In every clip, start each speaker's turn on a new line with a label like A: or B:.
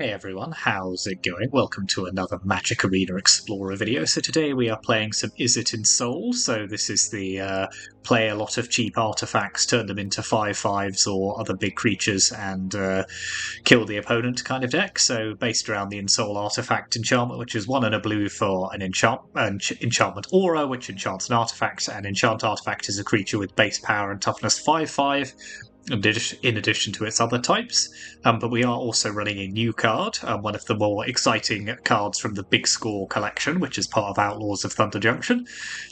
A: Hey everyone, how's it going? Welcome to another Magic Arena Explorer video. So today we are playing some Izzet Ensoul. So this is the play a lot of cheap artifacts, turn them into 5/5s or other big creatures and kill the opponent kind of deck. So based around the Ensoul artifact enchantment, which is 1 and a blue for an enchantment aura, which enchants an artifact, and enchant artifact is a creature with base power and toughness 5/5. In addition to its other types, but we are also running a new card, one of the more exciting cards from the Big Score collection, which is part of Outlaws of Thunder Junction,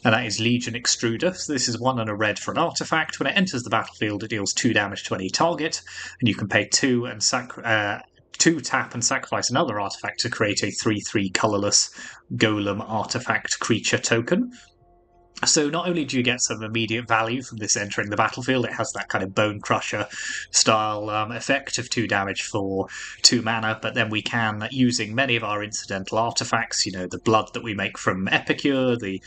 A: and that is Legion Extruder. So this is 1 and a red for an artifact. When it enters the battlefield, it deals 2 damage to any target, and you can pay 2 and tap and sacrifice another artifact to create a 3/3 colourless golem artifact creature token. So not only do you get some immediate value from this entering the battlefield, it has that kind of Bone Crusher style effect of 2 damage for 2 mana, but then we can, using many of our incidental artifacts, the blood that we make from Epicure, the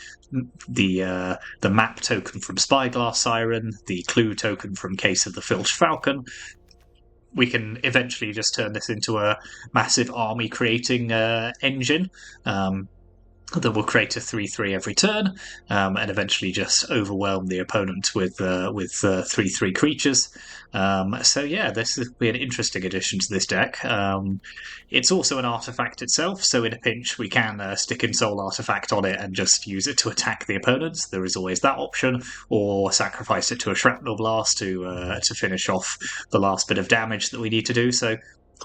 A: map token from Spyglass Siren, the clue token from Case of the Filched Falcon, we can eventually just turn this into a massive army creating engine. That will create a 3/3 every turn, and eventually just overwhelm the opponent with 3/3 creatures. So yeah, this will be an interesting addition to this deck. It's also an artifact itself, so in a pinch we can stick Ensoul artifact on it and just use it to attack the opponents. There is always that option, or sacrifice it to a shrapnel blast to finish off the last bit of damage that we need to do. So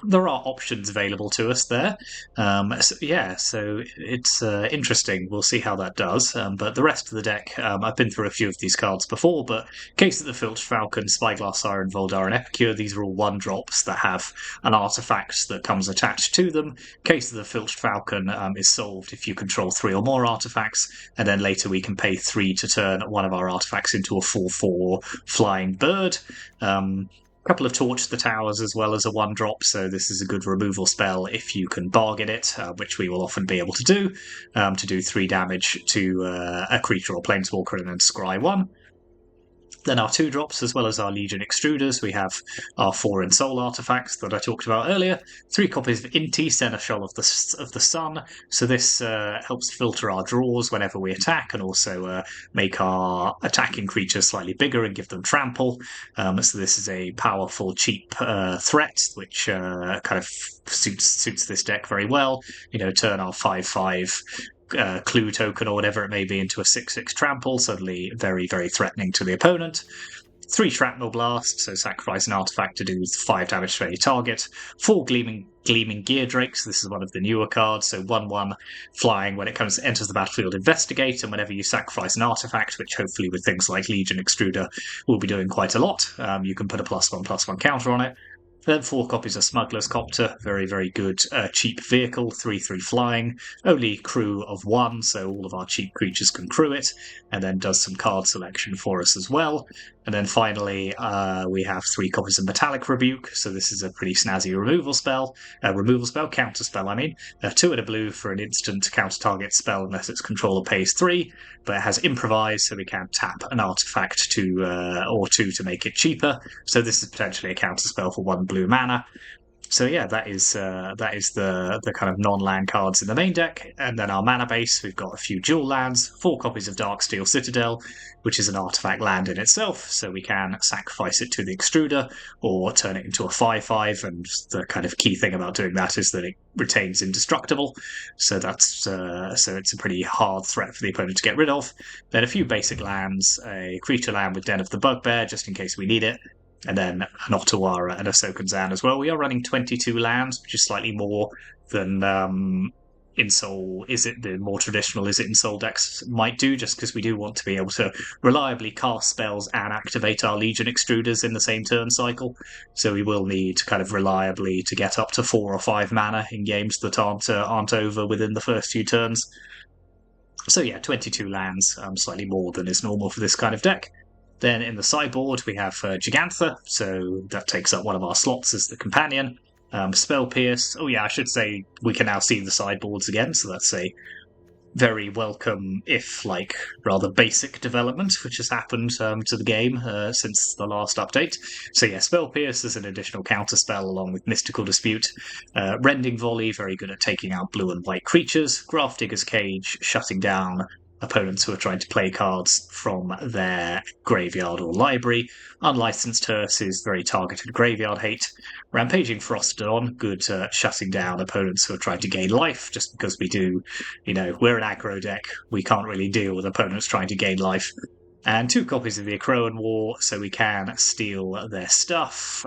A: there are options available to us there. So it's interesting. We'll see how that does. But the rest of the deck, I've been through a few of these cards before, but Case of the Filched Falcon, Spyglass Siren, Voldar, and Epicure, these are all 1-drops that have an artifact that comes attached to them. Case of the Filched Falcon is solved if you control 3 or more artifacts, and then later we can pay 3 to turn one of our artifacts into a 4/4 flying bird. Couple of Torch the Towers as well as a 1-drop, so this is a good removal spell if you can bargain it, which we will often be able to do 3 damage to a creature or planeswalker and then scry 1. Then our 2-drops, as well as our Legion Extruders, we have our 4 Ensoul artifacts that I talked about earlier. 3 copies of Inti, Seneschal of the Sun. So this helps filter our draws whenever we attack, and also make our attacking creatures slightly bigger and give them trample. So this is a powerful, cheap threat, which kind of suits this deck very well. Turn our 5/5 clue token or whatever it may be into a 6/6 trample, suddenly very, very threatening to the opponent. 3 shrapnel blasts, so sacrifice an artifact to do 5 damage to any target. 4 gleaming gear drakes. This is one of the newer cards, so 1/1 flying when it enters the battlefield. Investigate, and whenever you sacrifice an artifact, which hopefully with things like Legion Extruder will be doing quite a lot, you can put a +1/+1 counter on it. Then 4 copies of Smuggler's Copter, very, very good cheap vehicle, 3/3 flying, only crew of 1, so all of our cheap creatures can crew it, and then does some card selection for us as well. And then finally, we have 3 copies of Metallic Rebuke, so this is a pretty snazzy counter spell, 2 and a blue for an instant counter target spell unless its controller pays 3, but it has Improvise, so we can tap an artifact or 2 to make it cheaper, so this is potentially a counter spell for 1 blue mana. So yeah, that is the kind of non-land cards in the main deck. And then our mana base, we've got a few dual lands, 4 copies of Darksteel Citadel, which is an artifact land in itself, so we can sacrifice it to the Extruder or turn it into a 5/5, and the kind of key thing about doing that is that it retains indestructible, so it's a pretty hard threat for the opponent to get rid of. Then a few basic lands, a creature land with Den of the Bugbear, just in case we need it, and then an Otawara and a Sokan as well. We are running 22 lands, which is slightly more than Ensoul. The more traditional Izzet Ensoul decks might do, just because we do want to be able to reliably cast spells and activate our Legion Extruders in the same turn cycle. So we will need kind of reliably to get up to 4 or 5 mana in games that aren't over within the first few turns. So yeah, 22 lands, slightly more than is normal for this kind of deck. Then in the sideboard, we have Gigantha, so that takes up one of our slots as the companion. Spell Pierce. Oh yeah, I should say we can now see the sideboards again, so that's a very welcome, if rather basic development, which has happened to the game since the last update. So yeah, Spell Pierce is an additional counterspell along with Mystical Dispute. Rending Volley, very good at taking out blue and white creatures. Grafdigger's Cage, shutting down opponents who are trying to play cards from their graveyard or library. Unlicensed Hearse is very targeted graveyard hate. Rampaging Frostdawn, good at shutting down opponents who are trying to gain life, just because we do, we're an aggro deck, we can't really deal with opponents trying to gain life. And 2 copies of the Akroan War, so we can steal their stuff,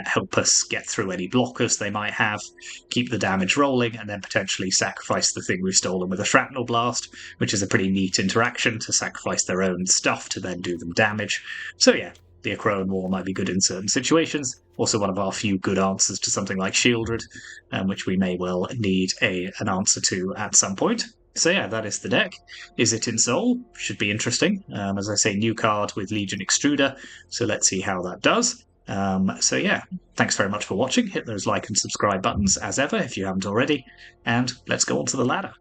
A: help us get through any blockers they might have, keep the damage rolling, and then potentially sacrifice the thing we've stolen with a Shrapnel Blast, which is a pretty neat interaction to sacrifice their own stuff to then do them damage. So yeah, the Akroan War might be good in certain situations. Also one of our few good answers to something like Shieldred, which we may well need an answer to at some point. So yeah, that is the deck. Izzet Ensoul should be interesting. As I say, new card with Legion Extruder, so let's see how that does. So yeah, thanks very much for watching. Hit those like and subscribe buttons as ever if you haven't already, and let's go on to the ladder.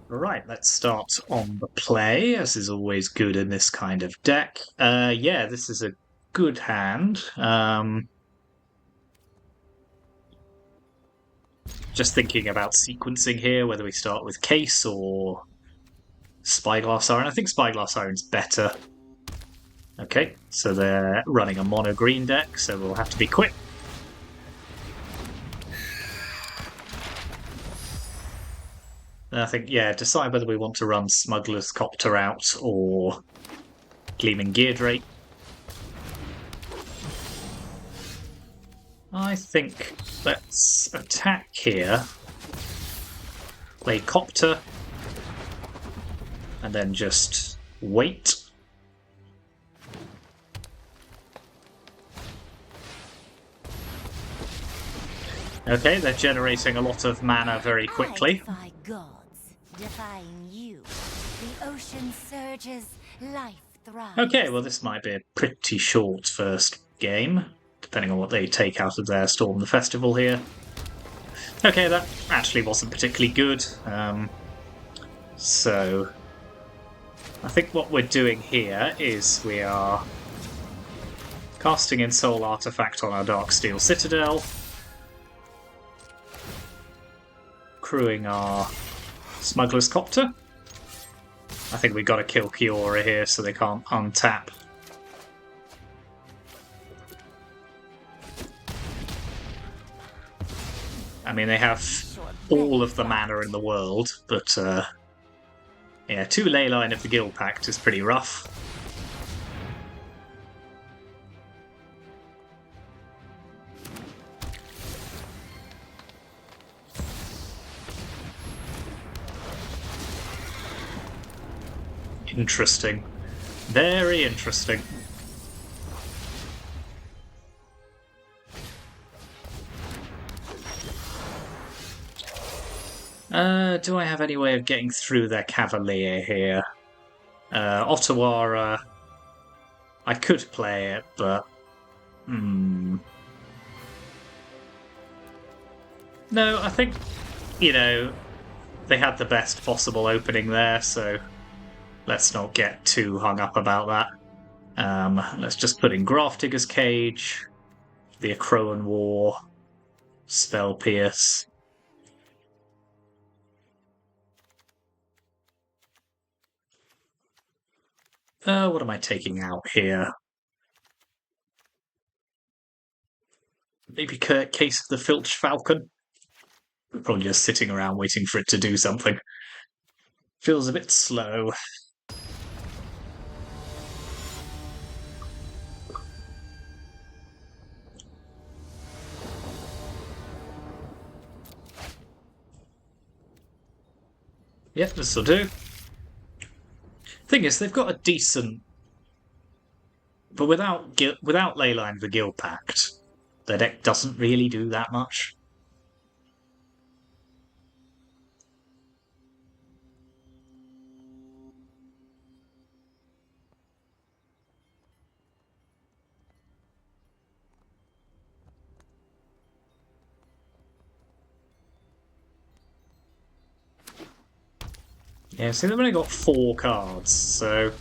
A: Right, let's start on the play, as is always good in this kind of deck. Yeah, this is a good hand. Just thinking about sequencing here, whether we start with Case or Spyglass Siren. I think Spyglass Siren's better. Okay, so they're running a mono green deck, so we'll have to be quick. And I think, yeah, decide whether we want to run Smuggler's Copter out or Gleaming Geardrake. I think let's attack here, play Copter, and then just wait. Okay, they're generating a lot of mana very quickly.
B: I defy gods, defying you. The ocean surges, life thrives.
A: Okay, well this might be a pretty short first game, depending on what they take out of their Storm the Festival here. Okay, that actually wasn't particularly good. So I think what we're doing here is we are casting Ensoul Artifact on our Darksteel Citadel, crewing our Smuggler's Copter. I think we've got to kill Kiora here so they can't untap. I mean, they have all of the mana in the world, but yeah, 2 Leyline of the Guild Pact is pretty rough. Interesting. Very interesting. Do I have any way of getting through their Cavalier here? Ottawa, I could play it, but... No, I think, they had the best possible opening there, so let's not get too hung up about that. Let's just put in Grafdigger's Cage, the Akroan War, Spell Pierce. What am I taking out here? Maybe Case of the Filch Falcon? Probably just sitting around waiting for it to do something. Feels a bit slow. Yep, this'll do. Thing is, they've got a decent... But without Leyline the Guild Pact, their deck doesn't really do that much. Yeah, see, they've only got 4 cards, so...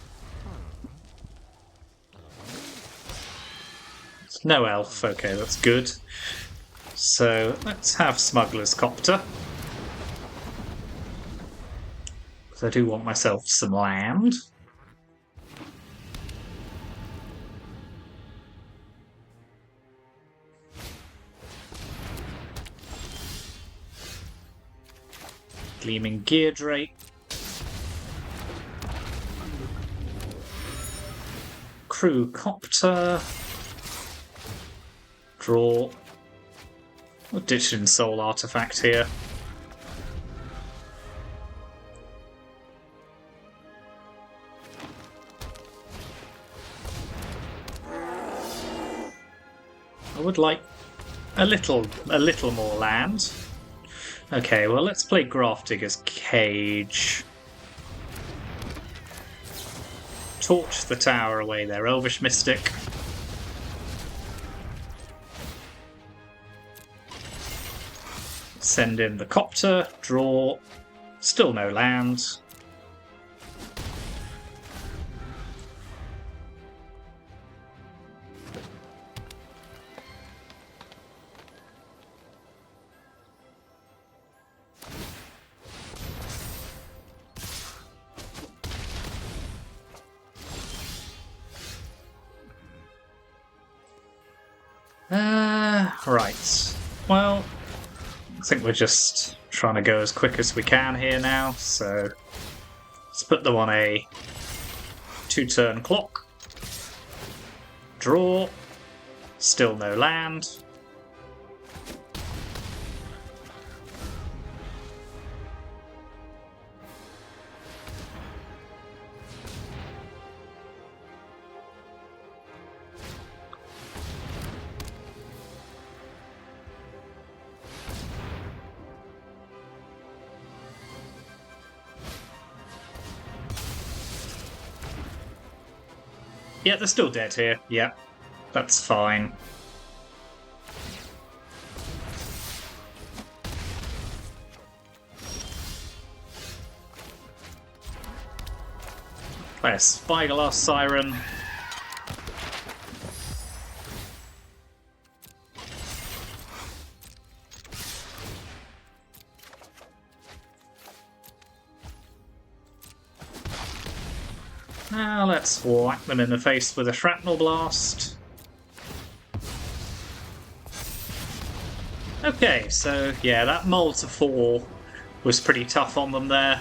A: No elf, okay, that's good. So, let's have Smuggler's Copter. Because I do want myself some land. Gleaming Gear Drake. Crew Copter. Draw. We'll ditch Ensoul artifact here. I would like a little more land. Okay, well, let's play Grafdigger's Cage. Torch the tower away there, Elvish Mystic. Send in the Copter, draw. Still no land. Right. Well, I think we're just trying to go as quick as we can here now, so let's put them on a 2-turn clock. Draw. Still no land. Yeah, they're still dead here. Yeah, that's fine. Play a Spyglass Siren. Now let's whack them in the face with a Shrapnel Blast. Okay, so yeah, that mull to 4 was pretty tough on them there.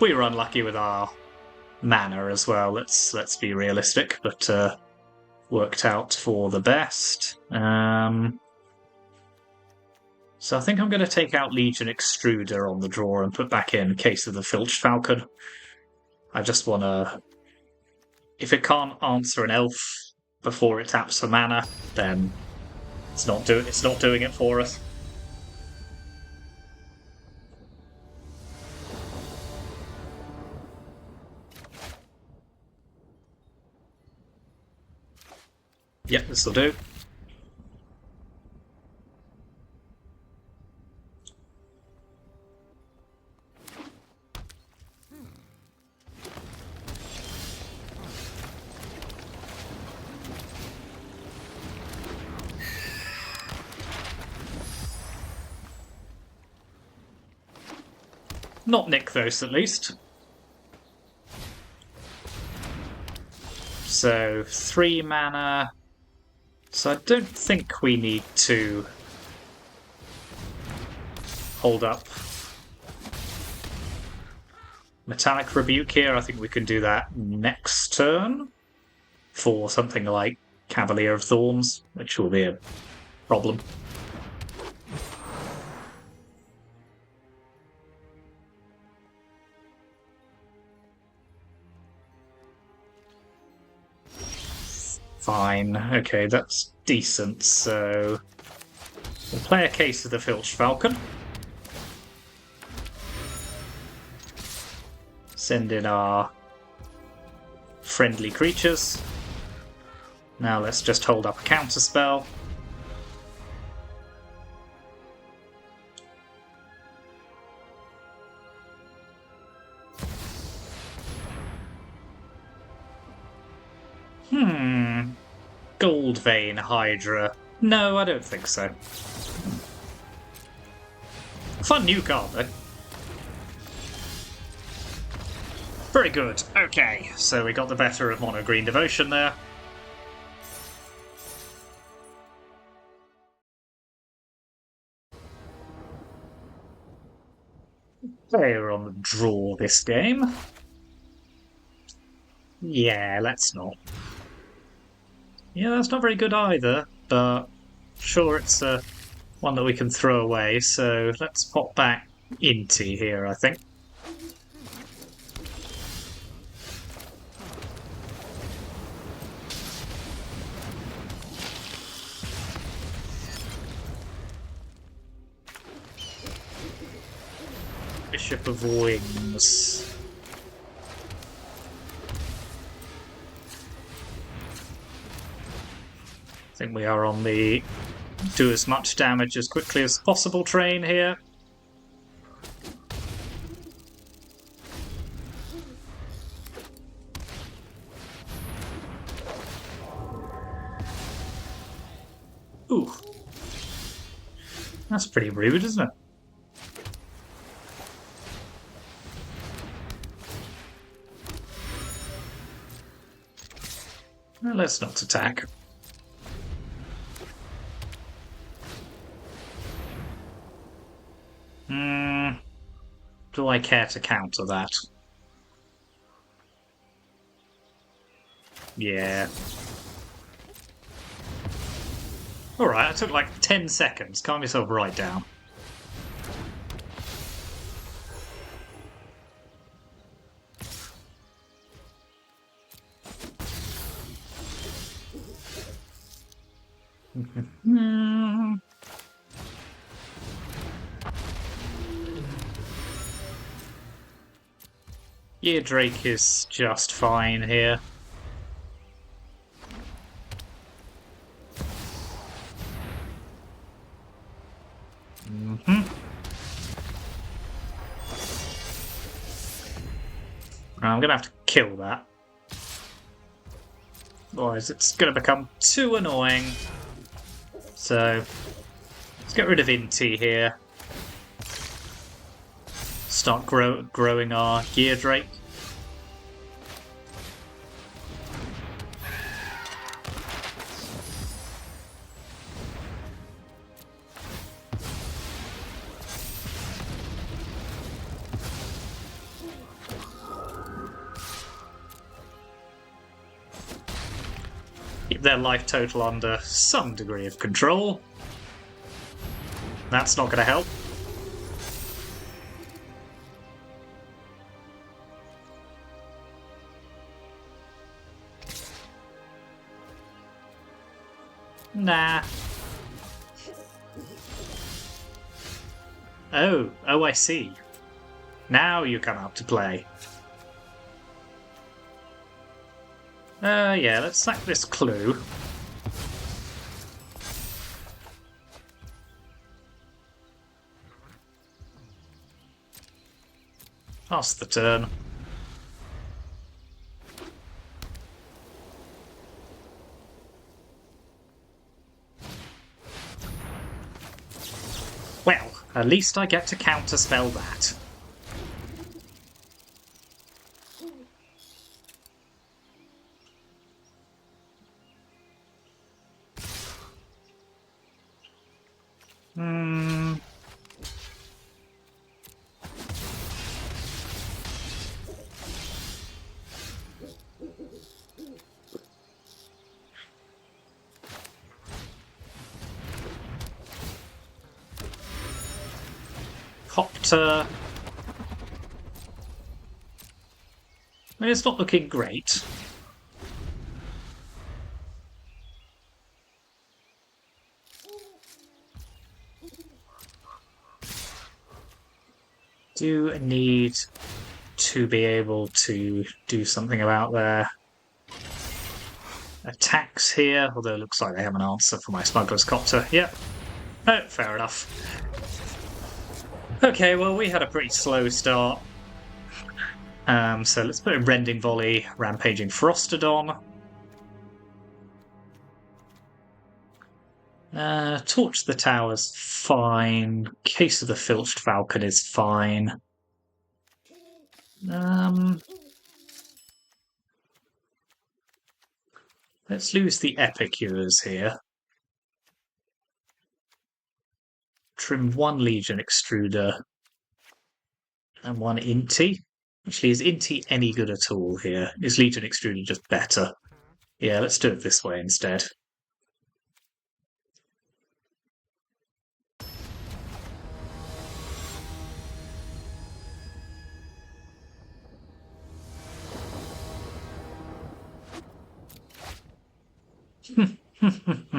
A: We were unlucky with our mana as well, let's be realistic, but worked out for the best. So I think I'm going to take out Legion Extruder on the draw and put back in Case of the Filched Falcon. I just want to... If it can't answer an elf before it taps for mana, then it's not doing it for us. Yep, this'll do. Not Nykthos, at least. So, 3 mana. So I don't think we need to hold up Metallic Rebuke here. I think we can do that next turn for something like Cavalier of Thorns, which will be a problem. Fine. Okay, that's decent. So we'll play a Case of the Filched Falcon. Send in our friendly creatures. Now let's just hold up a counterspell. Gold Vein Hydra. No, I don't think so. Fun new card, though. Very good. Okay, so we got the better of Mono Green Devotion there. We're on the draw this game. Yeah, let's not. Yeah, that's not very good either, but sure, it's one that we can throw away, so let's pop back Inti here, I think. Bishop of Wings. I think we are on the do as much damage as quickly as possible train here. Ooh. That's pretty rude, isn't it? Well, let's not attack. Do I care to counter that? Yeah. Alright, I took like 10 seconds. Calm yourself right down. Yeah, Drake is just fine here. I'm gonna have to kill that. Otherwise it's gonna become too annoying. So let's get rid of Inti here. Start growing our Gear Drake. Keep their life total under some degree of control. That's not going to help. Nah. Oh, I see. Now you come out to play. Yeah, let's sack this clue. Pass the turn. Well, at least I get to counterspell that. Copter. I mean, it's not looking great. Do need to be able to do something about their attacks here, although it looks like they have an answer for my Smuggler's Copter. Yep. Oh, fair enough. Okay, well, we had a pretty slow start. So let's put in Rending Volley, Rampaging Frostodon. Torch the Tower's fine. Case of the Filched Falcon is fine. Let's lose the Epicures here. Trim one Legion Extruder and one Inti. Actually, is Inti any good at all here? Is Legion Extruder just better? Yeah, let's do it this way instead.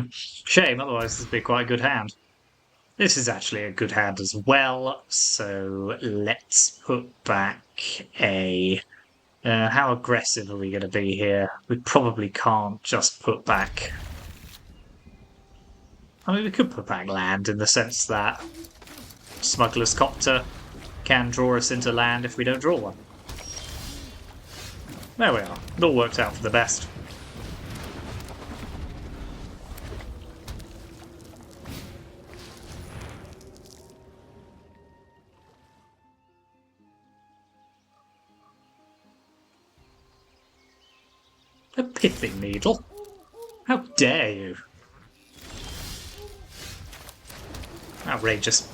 A: Shame, otherwise this would be quite a good hand. This is actually a good hand as well, so let's put back a... how aggressive are we going to be here? We probably can't just put back... I mean, we could put back land in the sense that Smuggler's Copter can draw us into land if we don't draw one. There we are. It all worked out for the best. A pithing needle? How dare you? Outrageous.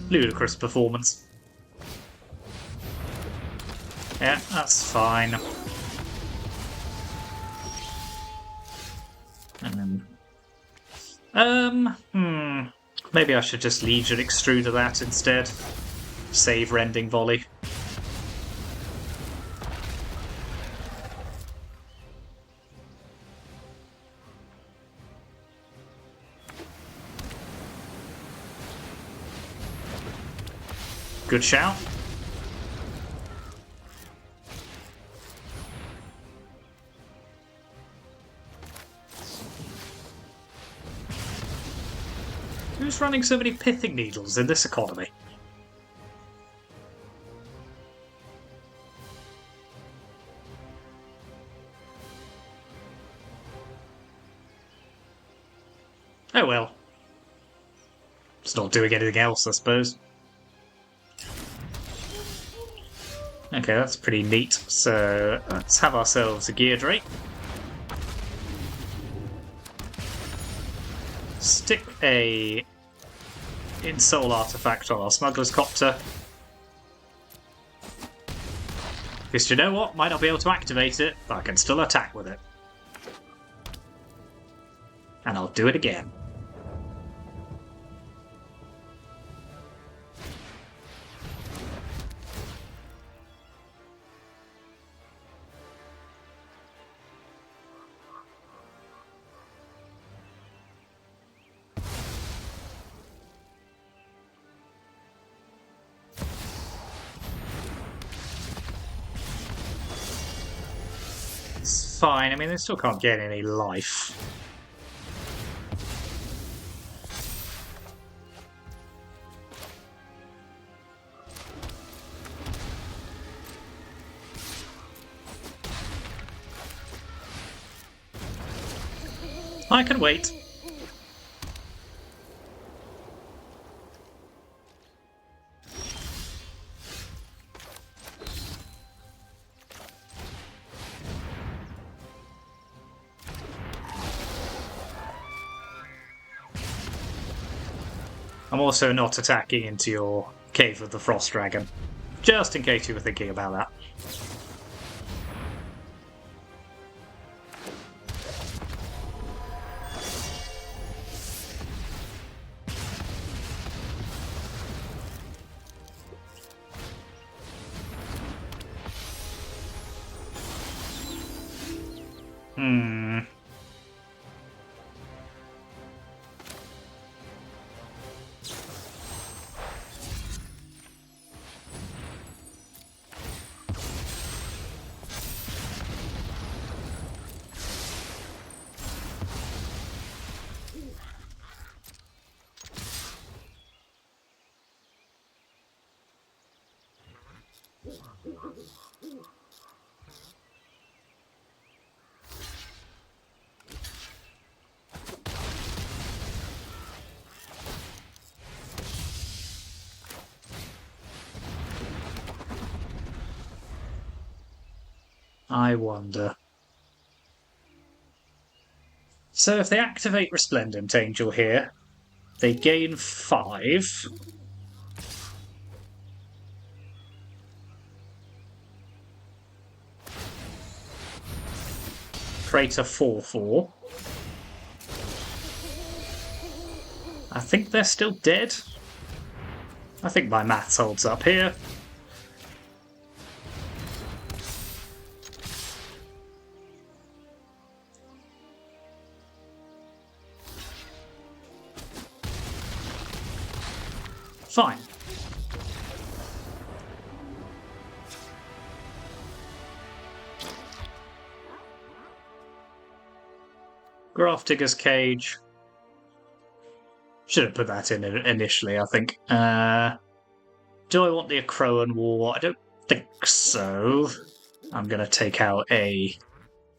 A: Ludicrous performance. Yeah, that's fine. And then... Maybe I should just Legion Extruder that instead. Save Rending Volley. Good shout. Who's running so many pithing needles in this economy? Oh well. It's not doing anything else, I suppose. Okay, that's pretty neat. So let's have ourselves a Gear Drake. Stick a Ensoul artifact on our Smuggler's Copter. Because you know what? Might not be able to activate it, but I can still attack with it. And I'll do it again. It's fine. I mean, they still can't get any life. I can wait. I'm also not attacking into your Cave of the Frost Dragon, just in case you were thinking about that. I wonder. So if they activate Resplendent Angel here, they gain 5. Create a 4/4. I think they're still dead. I think my maths holds up here. Fine. Graph Digger's Cage. Should have put that in initially, I think. Do I want the Acroan War? I don't think so. I'm going to take out a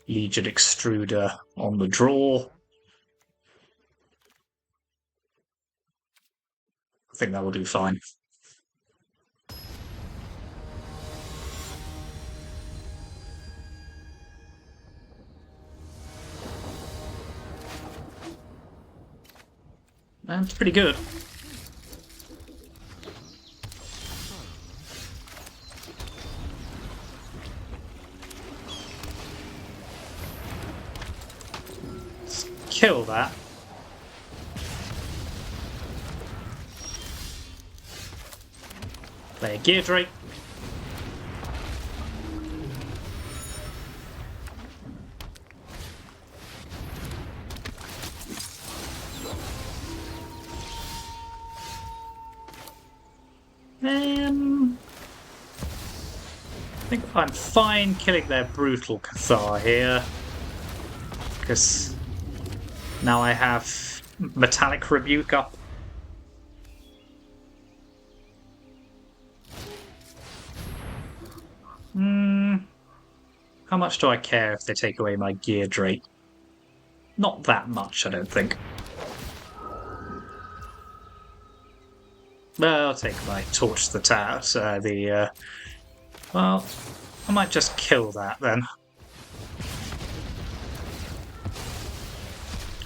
A: Legion Extruder on the draw. I think that will do fine. That's pretty good. Let's kill that. Play a Gear Drake. I think I'm fine killing their Brutal Cathar here, because now I have Metallic Rebuke up. How much do I care if they take away my Gear Drake? Not that much, I don't think. Well, I'll take my Torch the Tout. Well, I might just kill that then.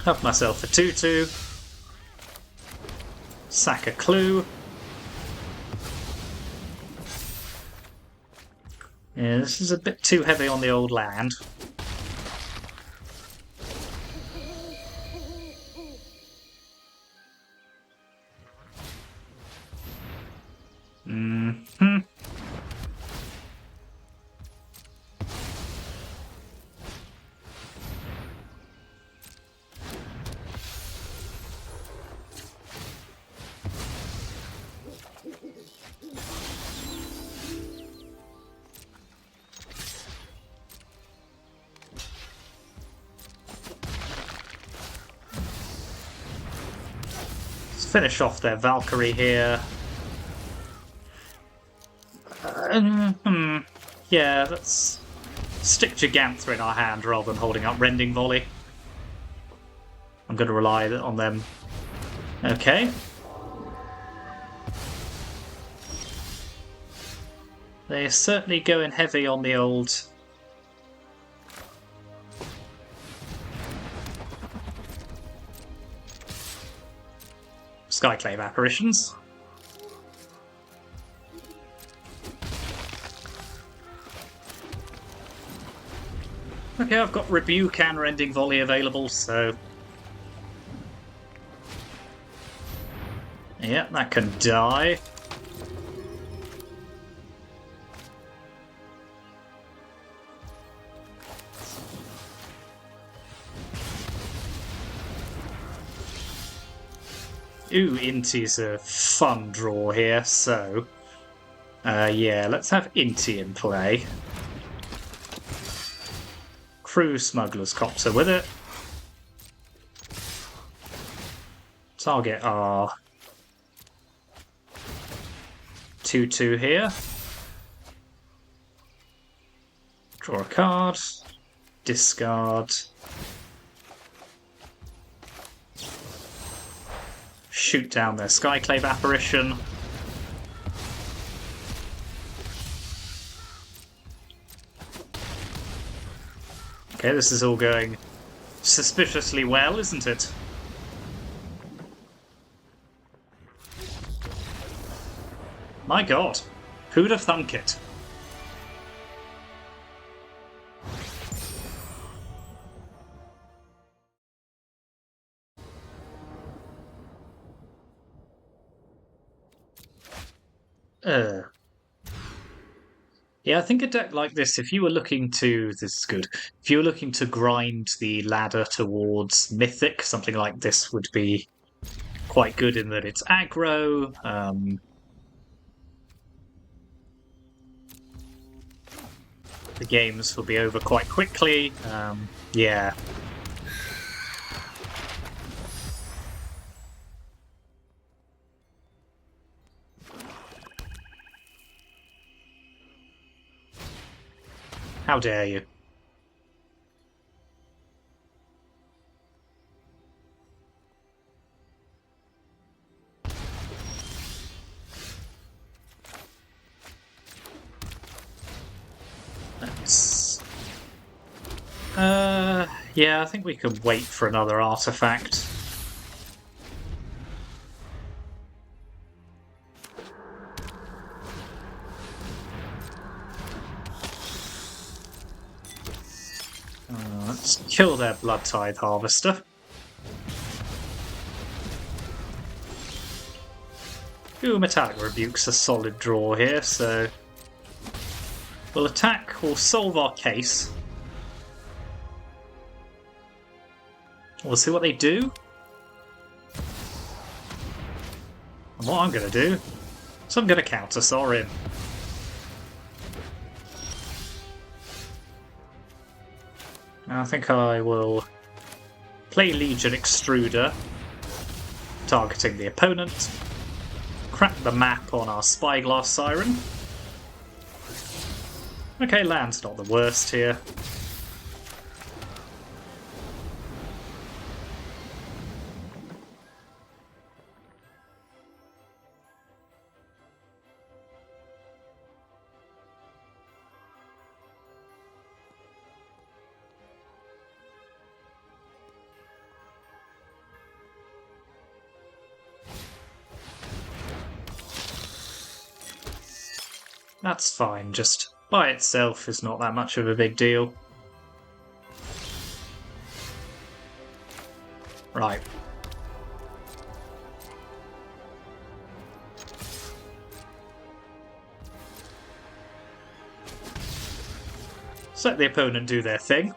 A: Have myself a 2/2. Sack a clue. Yeah, this is a bit too heavy on the old land. Finish off their Valkyrie here. Yeah, let's stick Gigantha in our hand rather than holding up Rending Volley. I'm going to rely on them. Okay. They're certainly going heavy on the old... Skyclave Apparitions. Okay, I've got Rebuke and Rending Volley available, so... yeah, that can die. Ooh, Inti's a fun draw here, so... yeah, let's have Inti in play. Crew Smuggler's Copter with it. Target our 2/2 here. Draw a card. Discard. Shoot down their Skyclave Apparition. Okay, this is all going suspiciously well, isn't it? My god, who'd have thunk it? Yeah, I think a deck like this, if you were looking to... This is good. If you were looking to grind the ladder towards Mythic, something like this would be quite good in that it's aggro. The games will be over quite quickly. Yeah. How dare you? Let's... yeah, I think we could wait for another artifact. Let's kill their Blood Tithe Harvester. Ooh, Metallic Rebuke's a solid draw here, so... We'll attack, we'll solve our case. We'll see what they do. And what I'm going to do, so I'm going to counter Sorin. I think I will play Legion Extruder, targeting the opponent. Crack the map on our Spyglass Siren. Okay, land's not the worst here. That's fine, just by itself is not that much of a big deal. Right. Let's let the opponent do their thing.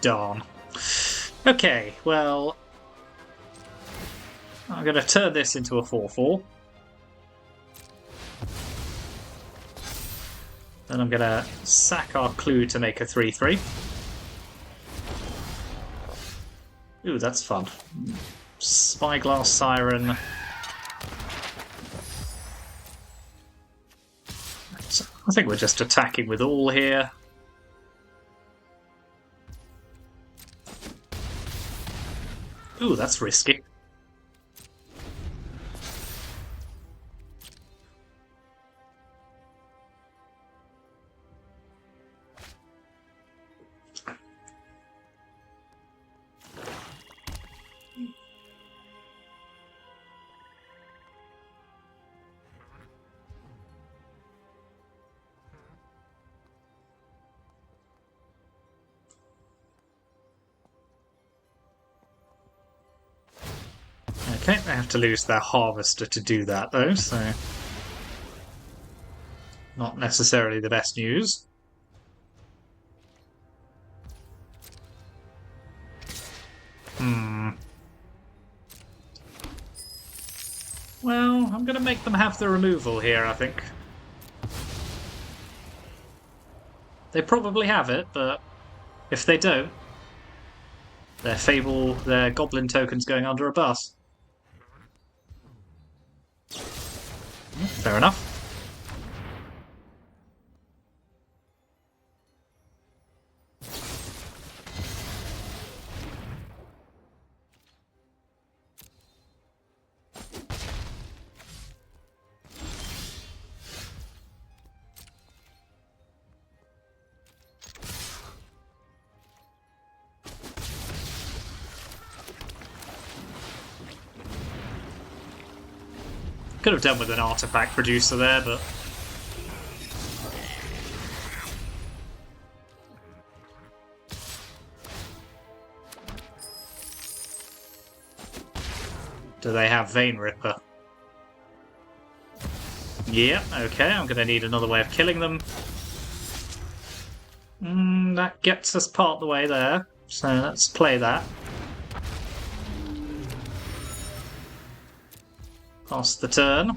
A: Darn. Okay, well... I'm going to turn this into a 4-4. Then I'm going to sack our clue to make a 3-3. Ooh, that's fun. Spyglass Siren. I think we're just attacking with all here. Ooh, that's risky. Okay, they have to lose their harvester to do that though, so not necessarily the best news. Well, I'm going to make them have the removal here, I think. They probably have it, but if they don't, their goblin token's going under a bus. Fair enough. Could have done with an artifact producer there, but... Do they have Vein Ripper? Yeah, okay, I'm going to need another way of killing them. That gets us part of the way there, so let's play that. Pass the turn.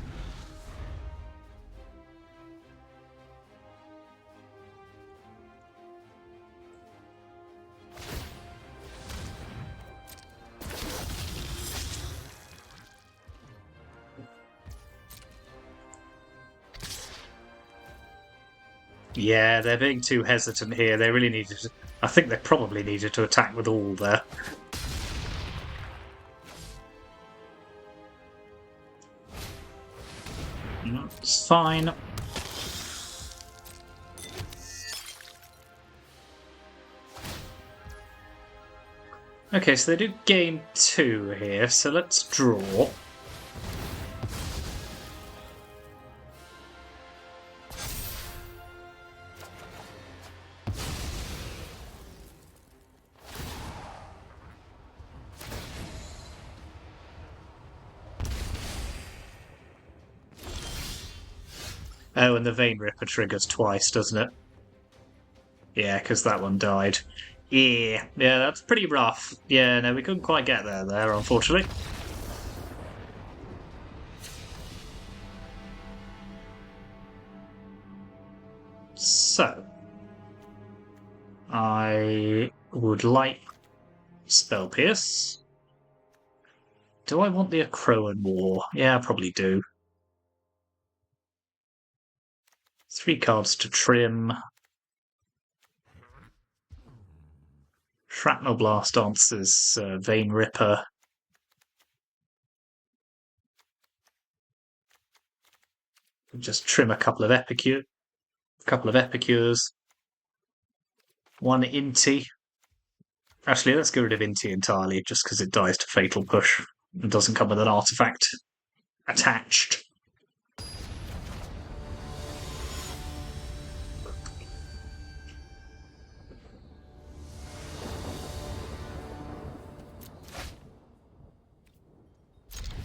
A: Yeah, they're being too hesitant here. They really needed to... I think they probably needed to attack with all there. It's fine. Okay, so they do gain 2 here, so let's draw. Oh, and the Vein Ripper triggers twice, doesn't it? Yeah, because that one died. Yeah, that's pretty rough. Yeah, no, we couldn't quite get there, unfortunately. So, I would like Spell Pierce. Do I want the Acroan War? Yeah, I probably do. 3 cards to trim. Shrapnel Blast answers Vein Ripper. Just trim a couple of Epicures. One Inti. Actually, let's get rid of Inti entirely, just because it dies to Fatal Push. It doesn't come with an artifact attached.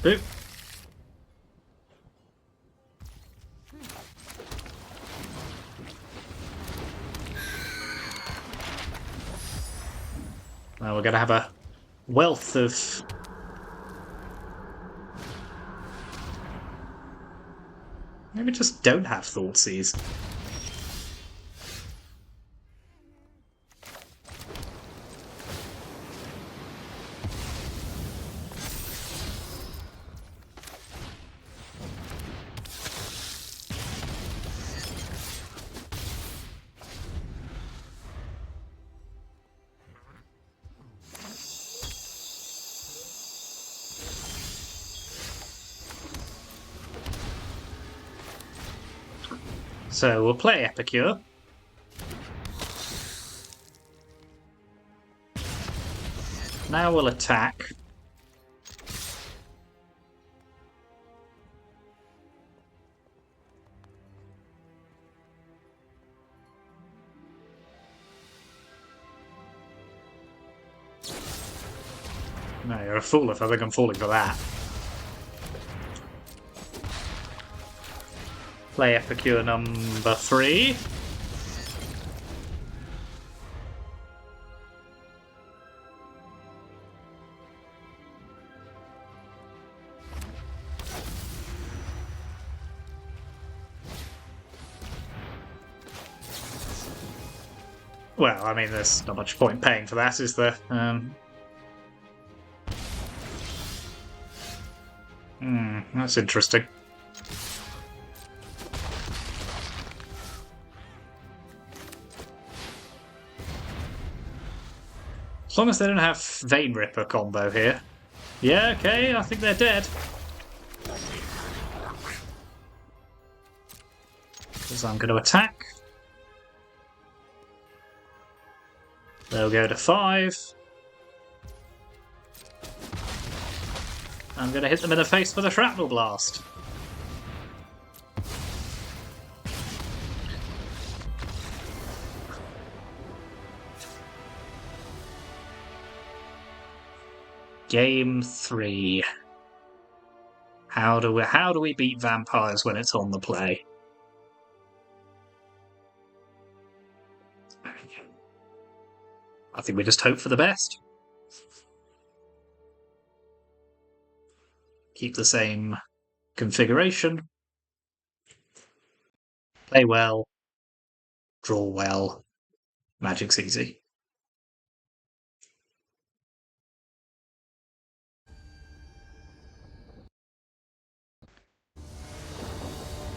A: Boop. Now we're going to have a wealth of... Maybe just don't have Thoughtseize. So we'll play Epicure. Now we'll attack. No, you're a fool if I think I'm falling for that. Play Epicure number 3. Well, I mean, there's not much point paying for that, is there? That's interesting. As long as they don't have Vein Ripper combo here. Yeah, okay, I think they're dead. Because I'm going to attack. They'll go to 5. I'm going to hit them in the face with a Shrapnel Blast. Game 3. How do we beat vampires when it's on the play? I think we just hope for the best. Keep the same configuration. Play well. Draw well. Magic's easy.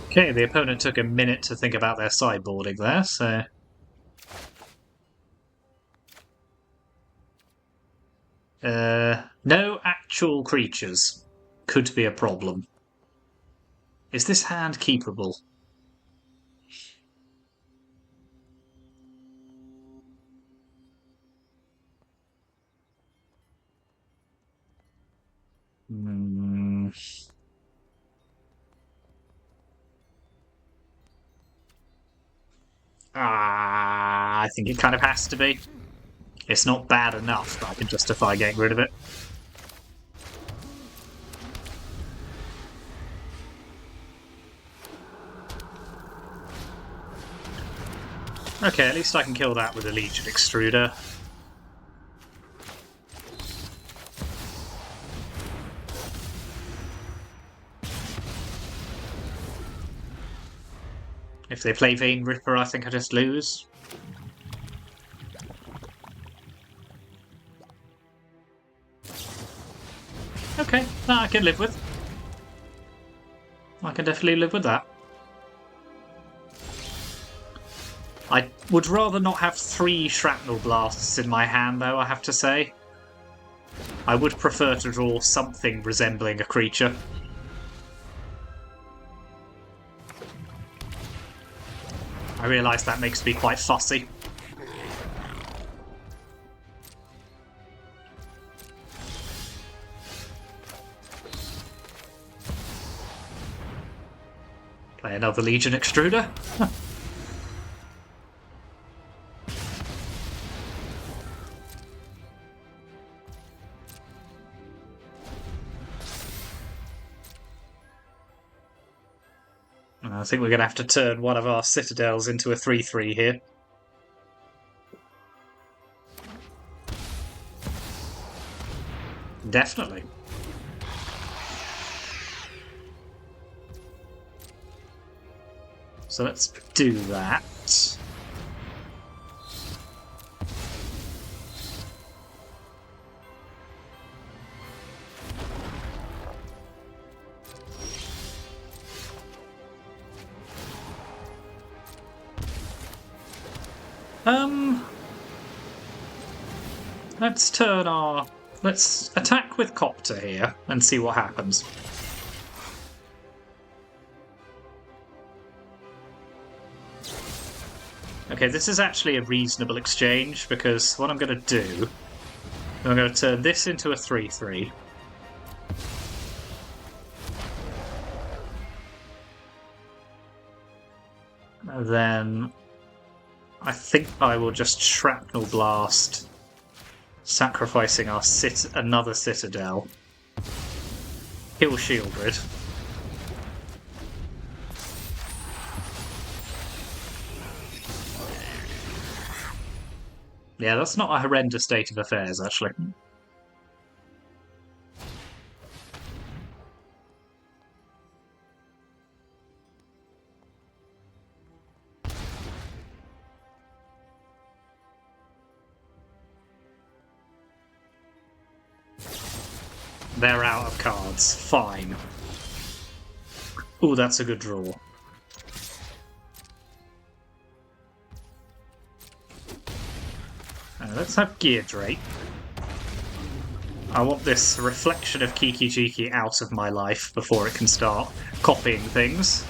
A: Okay, the opponent took a minute to think about their sideboarding there, so... no actual creatures. Could be a problem. Is this hand keepable? I think it kind of has to be. It's not bad enough that I can justify getting rid of it. Okay, at least I can kill that with a Legion Extruder. If they play Vein Ripper, I think I just lose. Okay, that I can live with. I can definitely live with that. I would rather not have 3 Shrapnel Blasts in my hand, though, I have to say. I would prefer to draw something resembling a creature. I realise that makes me quite fussy. Play another Legion Extruder. I think we're going to have to turn one of our citadels into a 3/3 here. Definitely. So let's do that. Let's turn our... Let's attack with Copter here and see what happens. Okay, this is actually a reasonable exchange because what I'm going to do... I'm going to turn this into a 3/3. And then I think I will just Shrapnel Blast, sacrificing our another Citadel. Kill Shieldred. Yeah, that's not a horrendous state of affairs, actually. They're out of cards. Fine. Ooh, that's a good draw. Let's have Gear Drape. I want this reflection of Kiki Jiki out of my life before it can start copying things.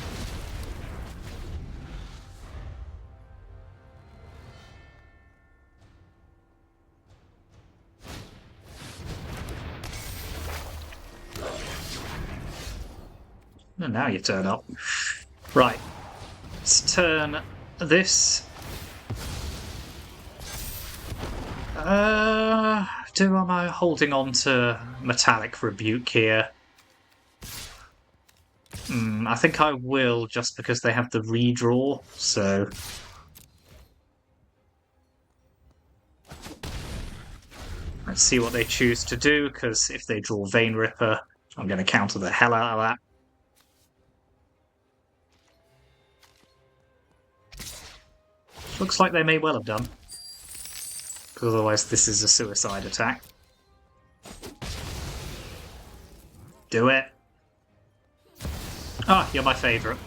A: And now you turn up. Right. Let's turn this... Am I holding on to Metallic Rebuke here? I think I will, just because they have the redraw, so... Let's see what they choose to do, because if they draw Vein Ripper, I'm going to counter the hell out of that. Looks like they may well have done, because otherwise this is a suicide attack. Do it. Ah, you're my favourite.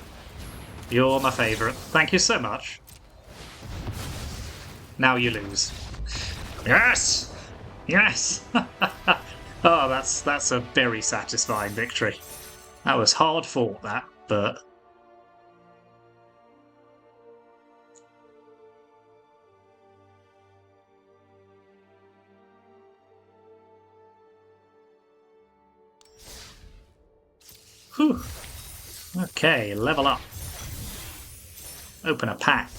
A: You're my favourite. Thank you so much. Now you lose. Yes! Yes! Oh, that's a very satisfying victory. That was hard fought, that, but... Whew. Okay, level up. Open a pack.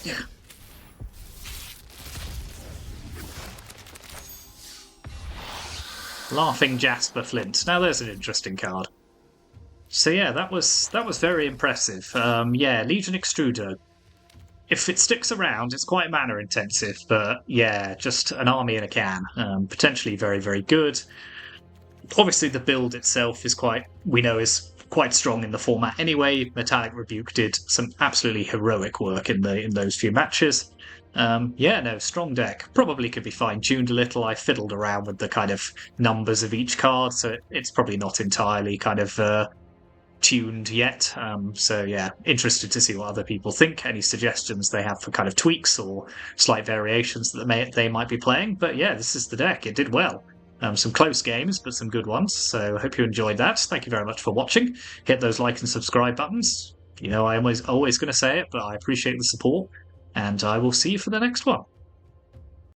A: Laughing Jasper Flint. Now there's an interesting card. So yeah, that was very impressive. Yeah, Legion Extruder. If it sticks around, it's quite mana intensive, but yeah, just an army in a can. Potentially very, very good. Obviously, the build itself is is quite strong in the format anyway. Metallic Rebuke did some absolutely heroic work in those few matches. Yeah, no, strong deck. Probably could be fine-tuned a little. I fiddled around with the kind of numbers of each card, so it's probably not entirely kind of tuned yet. So yeah, interested to see what other people think. Any suggestions they have for kind of tweaks or slight variations that they might be playing. But yeah, this is the deck. It did well. Some close games, but some good ones. So I hope you enjoyed that. Thank you very much for watching. Hit those like and subscribe buttons. You know, I'm always going to say it, but I appreciate the support. And I will see you for the next one.